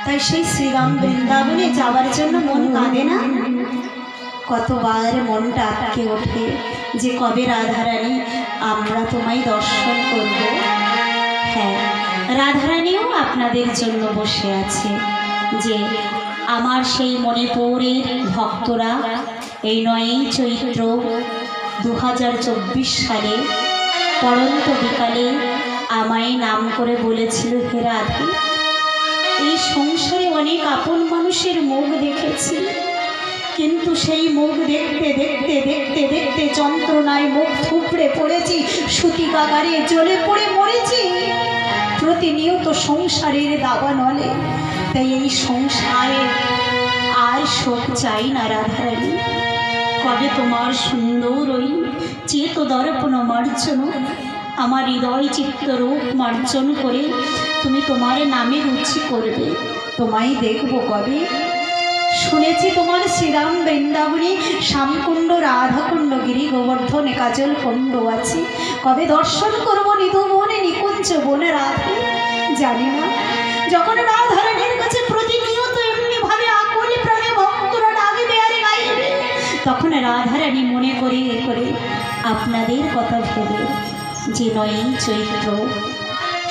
তাই সেই শ্রীরাম বৃন্দাবনে যাওয়ার জন্য মন কাঁদে না? কতবার মনটা আটকে ওঠে যে কবে রাধারানী আমরা তোমায় দর্শন করব। হ্যাঁ, রাধারানীও আপনাদের জন্য বসে আছে যে আমার সেই মণিপুরের ভক্তরা এই 9ই চৈত্র 2024 সালে পড়ন্ত বিকালে আমায় নাম করে বলেছিল, হে রাধে, এই সংসারে অনেক আপন মানুষের মুখ দেখেছি, কিন্তু সেই মুখ দেখতে দেখতে দেখতে দেখতে যন্ত্রণায় মুখ থুবড়ে পড়েছি, সুতি কাগারে জ্বলে পড়ে মরেছি। প্রতিনিয়ত সংসারের দাবা নলে, তাই এই সংসারে আর শোক চাই না রাধারানী। কবে তোমার সুন্দর ওই চেত দর্পণ মার্জন আমার হৃদয় চিত্তরূপ মার্জন করে তুমি তোমার নামে রুচি করবে? তোমায় দেখবো কবে? শুনেছি তোমার শ্রীরাম বৃন্দাবনে শ্যামকুণ্ড, রাধাকুণ্ড, গিরি গোবর্ধনে কাজল কুণ্ড আছে। কবে দর্শন করবো নিধু বনে নিকুঞ্জ বনে রাধে? জানি না। যখন রাধারানীর কাছে প্রতিনিয়ত এমনি ভাবে আকুলি প্রাণে ভক্তরা ডাকবে আর গাইবে, তখন রাধারানী মনে করে করে আপনাদের কথা ভেবে যে 9ই চৈত্র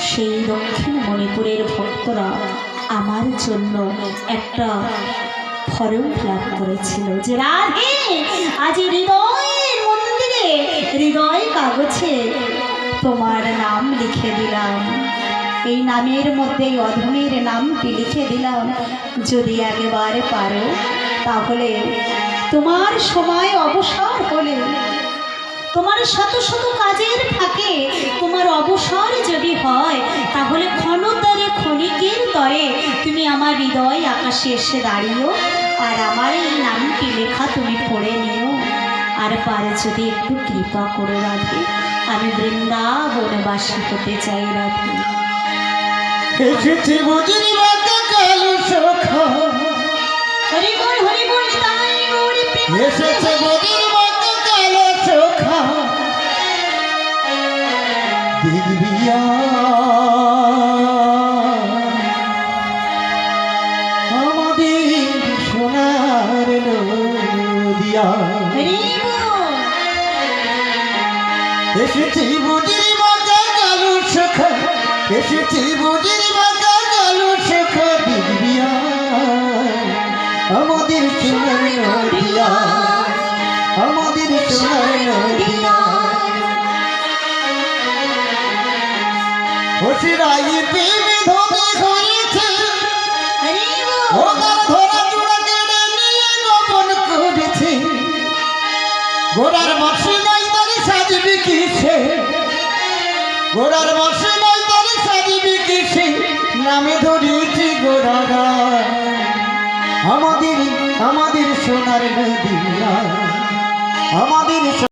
সেই দক্ষিণ মণিপুরের ভক্তরা আমার জন্য একটা ফরম লাভ করেছিল যে রাধে, আজ হৃদয়ের মন্দিরে হৃদয় কাগজে তোমার নাম লিখে দিলাম। এই নামের মধ্যে অধমের নামটি লিখে দিলাম। যদি একেবারে পারো তাহলে তোমার সময় অবসর হলে, তোমার শত শত কাজের ফাঁকে তোমার অবসর যদি হয়, তাহলে ক্ষণতরে ক্ষণিকের তরে তুমি আমার হৃদয় আকাশে এসে দাঁড়িও আর আমার এই নামটি লেখা তুমি পড়ে নিও। আর পারে যদি একটু কৃপা করে রাধে, আমি বৃন্দাবনবাসী হতে চাই রাধে। এসেছে বুঝিনি বাঁকা কালো সখা, হরি বল হরি বল তাই গৌরী প্রেম। এসেছে বুঝিনি বাঁকা কালো সখা, দিগবিয়া আমাদের সোনার নদিয়া। হরি বল। এসেছি বুঝিনি বাঁকা কালো সখা, এসেছি বুঝিনি বাঁকা কালো সখা, দিগবিয়া আমাদের সোনার নদিয়া, আমাদের সোনার নদিয়া। ওসিরাই প্রেমে ধরে হয়েছে, ও তার ধরা চূড়া কেড়ে নিয়ে গোপন করেছে। গোড়ার মাসি নাই তারে সাজবি কিসে, গোড়ার মাসি নাই তারে সাজবি কিসে, নামে ধরেছি গোড়ারা আমাদের আমাদের সোনার নদিয়া, আমাদের